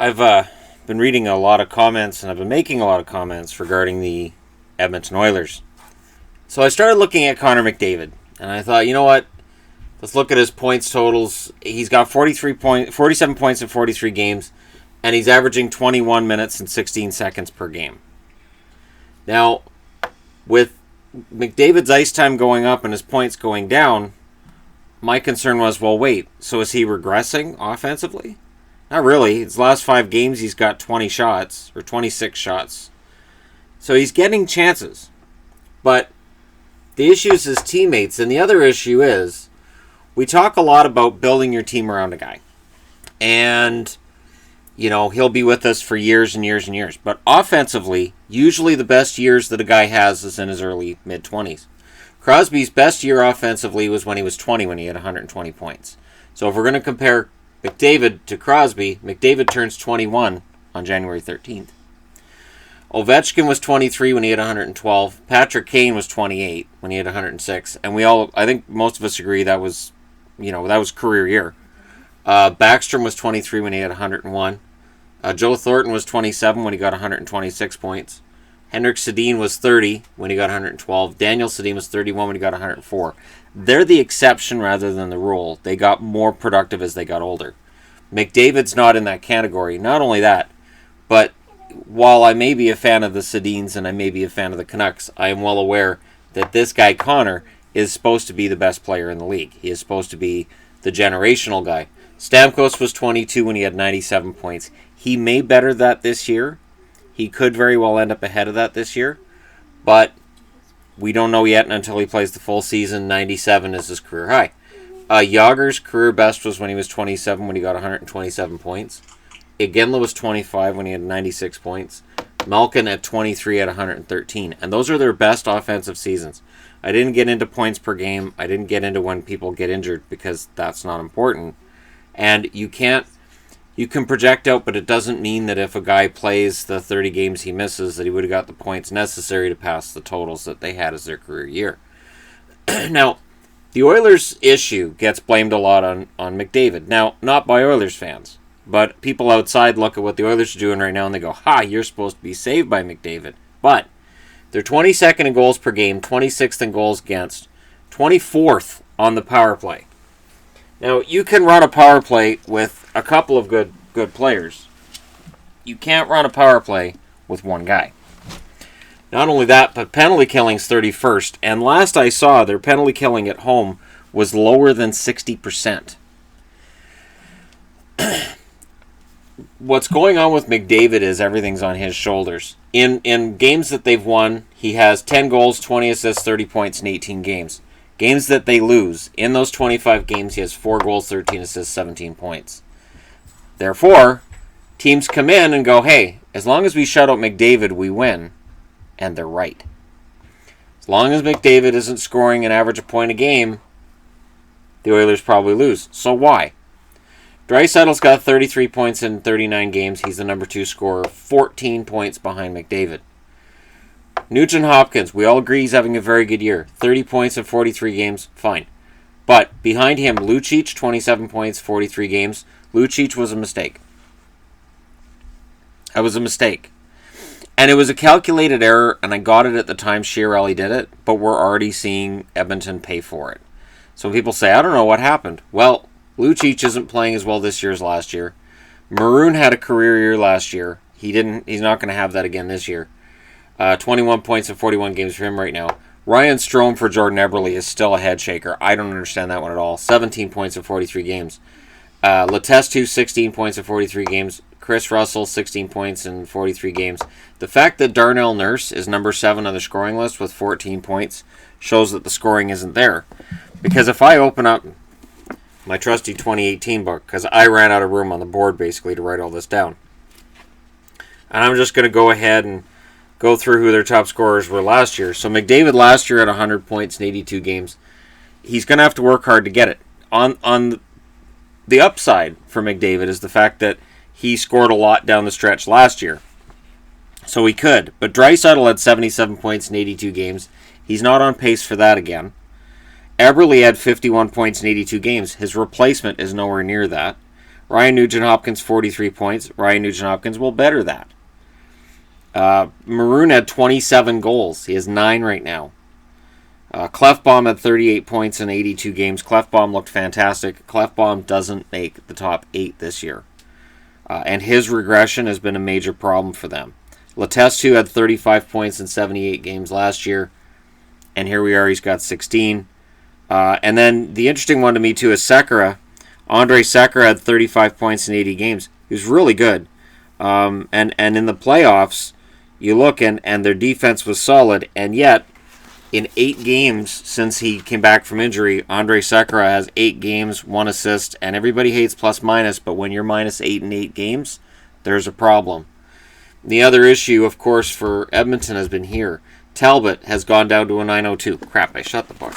I've been reading a lot of comments and I've been making a lot of comments regarding the Edmonton Oilers. So I started looking at Connor McDavid, and I thought, you know what? Let's look at his points totals. He's got 47 points in 43 games, and he's averaging 21 minutes and 16 seconds per game. Now, with McDavid's ice time going up and his points going down, my concern was, well, wait, so is he regressing offensively? Not really. His last 5 games, he's got 20 shots, or 26 shots. So he's getting chances. But the issue is his teammates, and the other issue is, we talk a lot about building your team around a guy. And, you know, he'll be with us for years and years and years. But offensively, usually the best years that a guy has is in his early mid-20s. Crosby's best year offensively was when he was 20, when he had 120 points. So if we're going to compare McDavid to Crosby, McDavid turns 21 on January 13th. Ovechkin was 23 when he had 112. Patrick Kane was 28 when he had 106. And I think most of us agree that was, that was career year. Backstrom was 23 when he had 101. Joe Thornton was 27 when he got 126 points. Henrik Sedin was 30 when he got 112. Daniel Sedin was 31 when he got 104. They're the exception rather than the rule. They got more productive as they got older. McDavid's not in that category. Not only that, but while I may be a fan of the Sedins and I may be a fan of the Canucks, I am well aware that this guy, Connor, is supposed to be the best player in the league. He is supposed to be the generational guy. Stamkos was 22 when he had 97 points. He may better that this year. He could very well end up ahead of that this year. But we don't know yet until he plays the full season. 97 is his career high. Yager's career best was when he was 27 when he got 127 points. Iginla was 25 when he had 96 points. Malkin at 23 at 113. And those are their best offensive seasons. I didn't get into points per game. I didn't get into when people get injured because that's not important. And you can project out, but it doesn't mean that if a guy plays the 30 games he misses that he would have got the points necessary to pass the totals that they had as their career year. Now, the Oilers issue gets blamed a lot on McDavid. Now, not by Oilers fans, but people outside look at what the Oilers are doing right now and they go, you're supposed to be saved by McDavid. But they're 22nd in goals per game, 26th in goals against, 24th on the power play. Now, you can run a power play with a couple of good players. You can't run a power play with one guy. Not only that, but penalty killing's 31st. And last I saw, their penalty killing at home was lower than 60%. What's going on with McDavid is everything's on his shoulders. In games that they've won, he has 10 goals, 20 assists, 30 points in 18 games. Games that they lose, in those 25 games, he has 4 goals, 13 assists, 17 points. Therefore, teams come in and go, hey, as long as we shut out McDavid, we win. And they're right. As long as McDavid isn't scoring an average of point a game, the Oilers probably lose. So why? Draisaitl's got 33 points in 39 games. He's the number 2 scorer, 14 points behind McDavid. Nugent Hopkins, we all agree he's having a very good year. 30 points in 43 games, fine. But behind him, Lucic, 27 points, 43 games. Lucic was a mistake. That was a mistake. And it was a calculated error, and I got it at the time Chiarelli did it, but we're already seeing Edmonton pay for it. So people say, I don't know what happened. Well, Lucic isn't playing as well this year as last year. Maroon had a career year last year. He's not going to have that again this year. 21 points in 41 games for him right now. Ryan Strome for Jordan Eberle is still a head shaker. I don't understand that one at all. 17 points in 43 games. Letestu, 16 points in 43 games. Chris Russell, 16 points in 43 games. The fact that Darnell Nurse is number 7 on the scoring list with 14 points shows that the scoring isn't there. Because if I open up my trusty 2018 book, because I ran out of room on the board basically to write all this down, and I'm just going to go ahead and go through who their top scorers were last year. So McDavid last year had 100 points in 82 games. He's going to have to work hard to get it. On the upside for McDavid is the fact that he scored a lot down the stretch last year. So he could. But Draisaitl had 77 points in 82 games. He's not on pace for that again. Eberle had 51 points in 82 games. His replacement is nowhere near that. Ryan Nugent-Hopkins, 43 points. Ryan Nugent-Hopkins will better that. Maroon had 27 goals. He has 9 right now. Clefbaum had 38 points in 82 games. Clefbaum looked fantastic. Clefbaum doesn't make the top 8 this year. And his regression has been a major problem for them. Letestu had 35 points in 78 games last year. And here we are, he's got 16. And then the interesting one to me, too, is Sekera. Andre Sekera had 35 points in 80 games. He was really good. And in the playoffs, you look, and their defense was solid. And yet, in 8 games since he came back from injury, Andre Sekera has 8 games, 1 assist. And everybody hates plus-minus, but when you're -8 in 8 games, there's a problem. The other issue, of course, for Edmonton has been here. Talbot has gone down to a 902. Crap, I shut the book.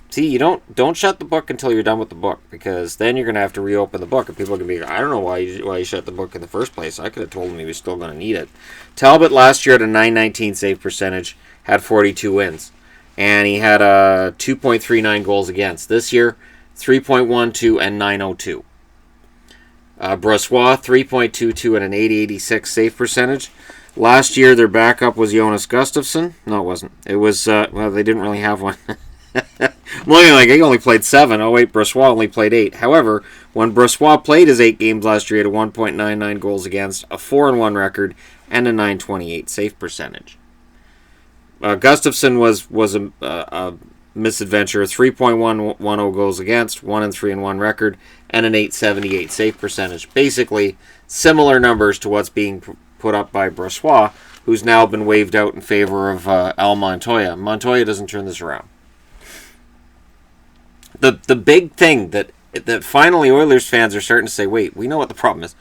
See, you don't shut the book until you're done with the book, because then you're going to have to reopen the book, and people are going to be like, I don't know why you shut the book in the first place. I could have told him he was still going to need it. Talbot last year had a .919 save percentage, had 42 wins, and he had a 2.39 goals against. This year, 3.12 and 902. Brossoit, 3.22 and an 886 save percentage. Last year, their backup was Jonas Gustafsson. No, it wasn't. It was, well, they didn't really have one. I'm looking like he only played 7. Oh, wait, Brossoit only played 8. However, when Brossoit played his 8 games last year, he had a 1.99 goals against, a 4-1 record, and a 928 save percentage. Gustafsson was a misadventure, 3.110 goals against, 1-3-1 record, and an 878 save percentage. Basically, similar numbers to what's being put up by Brossoit, who's now been waived out in favor of Al Montoya. Montoya doesn't turn this around. The big thing that finally Oilers fans are starting to say, wait, we know what the problem is.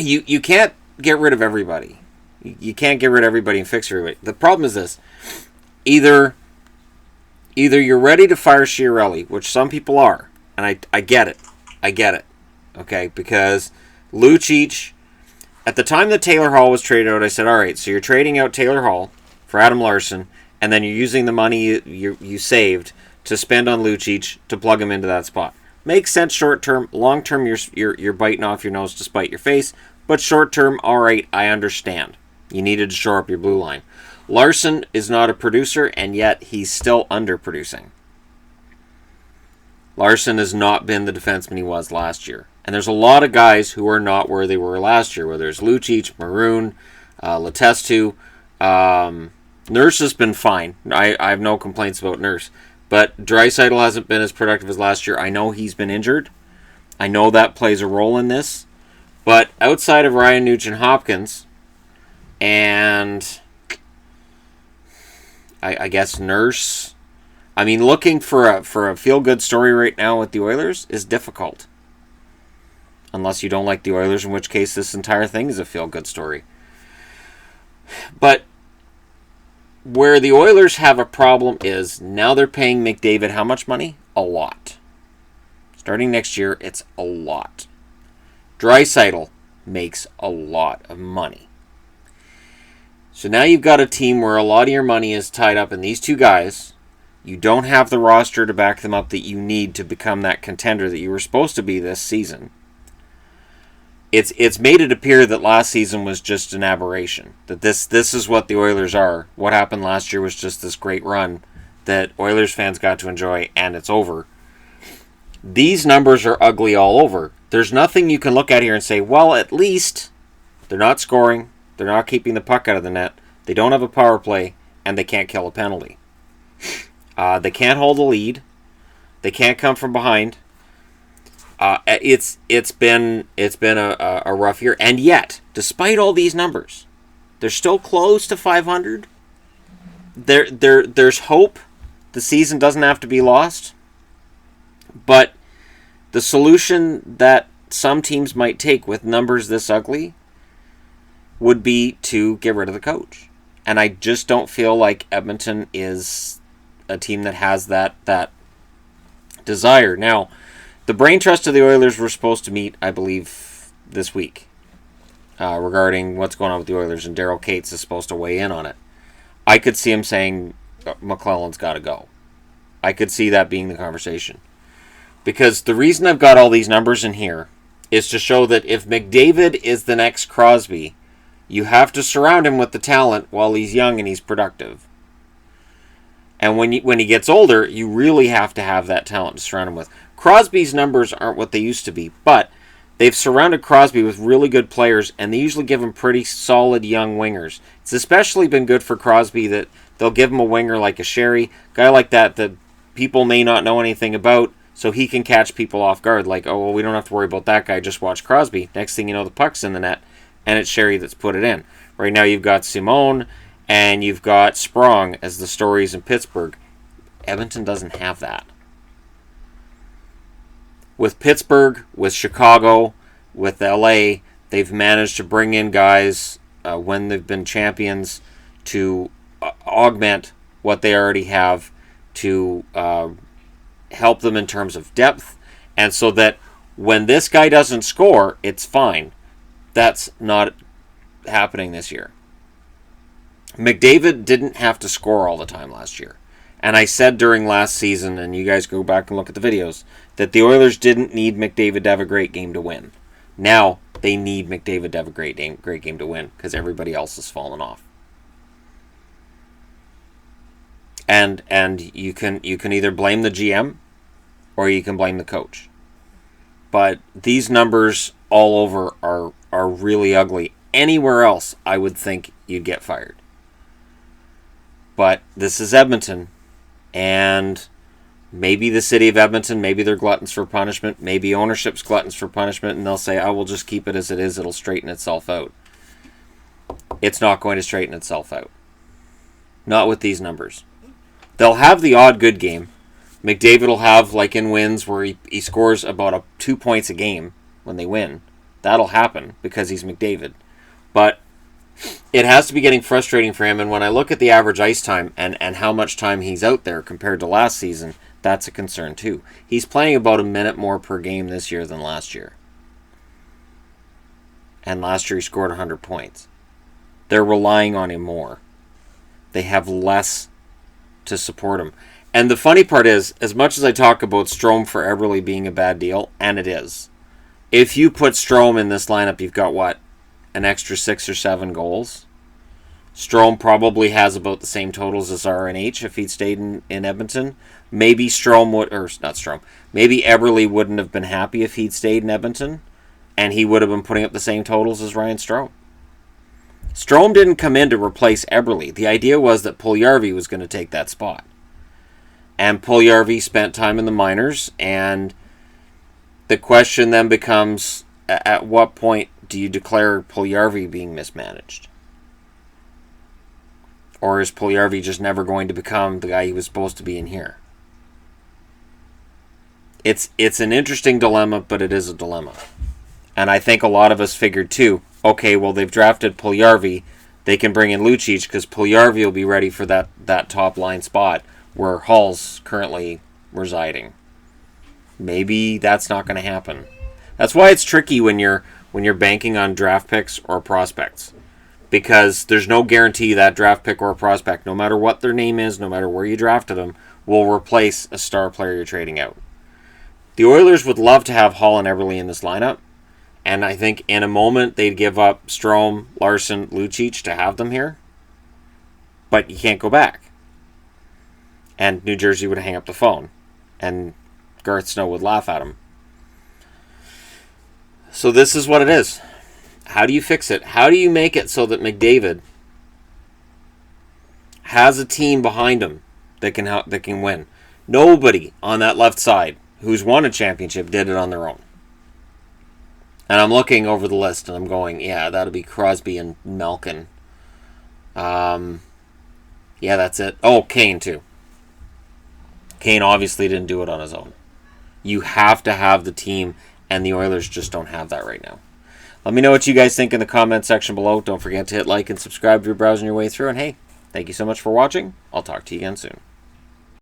you can't get rid of everybody. You can't get rid of everybody and fix everybody. The problem is this. Either you're ready to fire Chiarelli, which some people are, and I get it. I get it. Okay, because Lucic, at the time that Taylor Hall was traded out, I said, all right, so you're trading out Taylor Hall for Adam Larsson, and then you're using the money you saved to spend on Lucic to plug him into that spot. Makes sense short term. Long term, you're biting off your nose to spite your face. But short term, all right, I understand. You needed to shore up your blue line. Larsson is not a producer, and yet he's still underproducing. Larsson has not been the defenseman he was last year. And there's a lot of guys who are not where they were last year, whether it's Lucic, Maroon, Letestu. Nurse has been fine. I have no complaints about Nurse. But Draisaitl hasn't been as productive as last year. I know he's been injured. I know that plays a role in this. But outside of Ryan Nugent-Hopkins and I guess Nurse, I mean, looking for a feel-good story right now with the Oilers is difficult. Unless you don't like the Oilers, in which case this entire thing is a feel-good story. But where the Oilers have a problem is now they're paying McDavid how much money? A lot. Starting next year, it's a lot. Draisaitl makes a lot of money. So now you've got a team where a lot of your money is tied up in these two guys. You don't have the roster to back them up that you need to become that contender that you were supposed to be this season. It's made it appear that last season was just an aberration. That this is what the Oilers are. What happened last year was just this great run that Oilers fans got to enjoy, and it's over. These numbers are ugly all over. There's nothing you can look at here and say, well, at least they're not scoring, they're not keeping the puck out of the net, they don't have a power play, and they can't kill a penalty. They can't hold a lead. They can't come from behind. It's been a rough year, and yet, despite all these numbers, they're still close to 500. There's hope. The season doesn't have to be lost, but the solution that some teams might take with numbers this ugly would be to get rid of the coach, and I just don't feel like Edmonton is a team that has that desire now. The brain trust of the Oilers were supposed to meet, I believe, this week regarding what's going on with the Oilers, and Daryl Cates is supposed to weigh in on it. I could see him saying McClellan's got to go. I could see that being the conversation. Because the reason I've got all these numbers in here is to show that if McDavid is the next Crosby, you have to surround him with the talent while he's young and he's productive. And when he gets older, you really have to have that talent to surround him with. Crosby's numbers aren't what they used to be, but they've surrounded Crosby with really good players, and they usually give him pretty solid young wingers. It's especially been good for Crosby that they'll give him a winger like a Sherry, guy like that people may not know anything about, so he can catch people off guard. Like, oh, well, we don't have to worry about that guy, just watch Crosby. Next thing you know, the puck's in the net, and it's Sherry that's put it in. Right now you've got Simone, and you've got Sprong as the stories in Pittsburgh. Edmonton doesn't have that. With Pittsburgh, with Chicago, with LA, they've managed to bring in guys when they've been champions to augment what they already have, to help them in terms of depth, and so that when this guy doesn't score, it's fine. That's not happening this year. McDavid didn't have to score all the time last year. And I said during last season, and you guys go back and look at the videos, that the Oilers didn't need McDavid to have a great game to win. Now they need McDavid to have a great game to win because everybody else has fallen off. And you can either blame the GM or you can blame the coach. But these numbers all over are really ugly. Anywhere else, I would think you'd get fired. But this is Edmonton, and maybe the city of Edmonton, maybe they're gluttons for punishment, maybe ownership's gluttons for punishment, and they'll say, I will just keep it as it is, it'll straighten itself out. It's not going to straighten itself out. Not with these numbers. They'll have the odd good game. McDavid will have, like in wins, where he scores about 2 points a game when they win. That'll happen because he's McDavid. But it has to be getting frustrating for him, and when I look at the average ice time and how much time he's out there compared to last season, that's a concern too. He's playing about a minute more per game this year than last year. And last year he scored 100 points. They're relying on him more. They have less to support him. And the funny part is, as much as I talk about Strome for Eberle being a bad deal, and it is, if you put Strome in this lineup, you've got what? An extra 6 or 7 goals. Strome probably has about the same totals as RNH if he'd stayed in Edmonton. Maybe Strome would, or not Strome, maybe Eberle wouldn't have been happy if he'd stayed in Edmonton, and he would have been putting up the same totals as Ryan Strome. Strome didn't come in to replace Eberle. The idea was that Puljujarvi was going to take that spot. And Puljujarvi spent time in the minors, and the question then becomes, at what point do you declare Puljujarvi being mismanaged? Or is Puljujarvi just never going to become the guy he was supposed to be in here? It's an interesting dilemma, but it is a dilemma. And I think a lot of us figured too, okay, well, they've drafted Puljujarvi, they can bring in Lucic because Puljujarvi will be ready for that top line spot where Hall's currently residing. Maybe that's not going to happen. That's why it's tricky when you're banking on draft picks or prospects, because there's no guarantee that draft pick or prospect, no matter what their name is, no matter where you drafted them, will replace a star player you're trading out. The Oilers would love to have Hall and Eberle in this lineup, and I think in a moment they'd give up Strome, Larson, Lucic to have them here, but you can't go back. And New Jersey would hang up the phone, and Garth Snow would laugh at him. So this is what it is. How do you fix it? How do you make it so that McDavid has a team behind him that can win? Nobody on that left side who's won a championship did it on their own. And I'm looking over the list and I'm going, yeah, that'll be Crosby and Malkin. Yeah, that's it. Oh, Kane too. Kane obviously didn't do it on his own. You have to have the team, and the Oilers just don't have that right now. Let me know what you guys think in the comment section below. Don't forget to hit like and subscribe if you're browsing your way through. And hey, thank you so much for watching. I'll talk to you again soon.